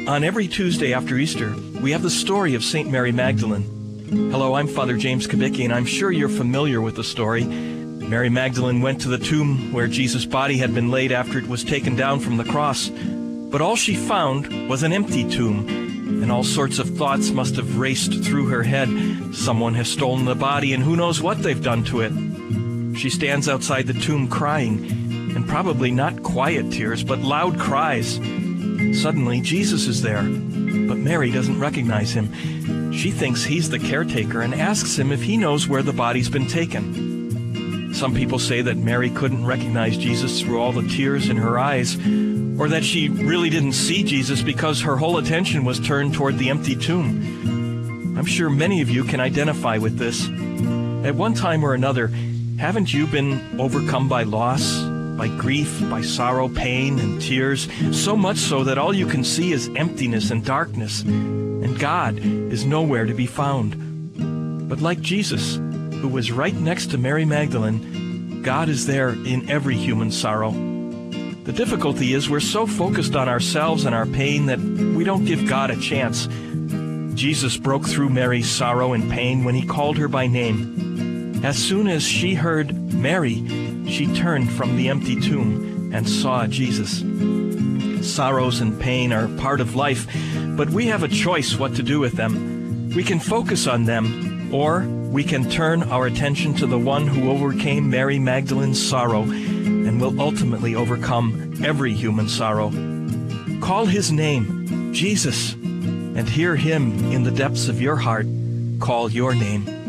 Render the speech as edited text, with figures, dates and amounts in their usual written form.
On every Tuesday after Easter, we have the story of St. Mary Magdalene. Hello, I'm Father James Kubicki, and I'm sure you're familiar with the story. Mary Magdalene went to the tomb where Jesus' body had been laid after it was taken down from the cross. But all she found was an empty tomb, and all sorts of thoughts must have raced through her head. Someone has stolen the body, and who knows what they've done to it. She stands outside the tomb crying, and probably not quiet tears, but loud cries. Suddenly, Jesus is there, but Mary doesn't recognize him. She thinks he's the caretaker and asks him if he knows where the body's been taken. Some people say that Mary couldn't recognize Jesus through all the tears in her eyes, or that she really didn't see Jesus because her whole attention was turned toward the empty tomb. I'm sure many of you can identify with this. At one time or another, haven't you been overcome by loss, by grief, by sorrow, pain, and tears, so much so that all you can see is emptiness and darkness, and God is nowhere to be found? But like Jesus, who was right next to Mary Magdalene, God is there in every human sorrow. The difficulty is we're so focused on ourselves and our pain that we don't give God a chance. Jesus broke through Mary's sorrow and pain when he called her by name. As soon as she heard Mary, she turned from the empty tomb and saw Jesus. Sorrows and pain are part of life, but we have a choice what to do with them. We can focus on them, or we can turn our attention to the one who overcame Mary Magdalene's sorrow and will ultimately overcome every human sorrow. Call his name, Jesus, and hear him in the depths of your heart call your name.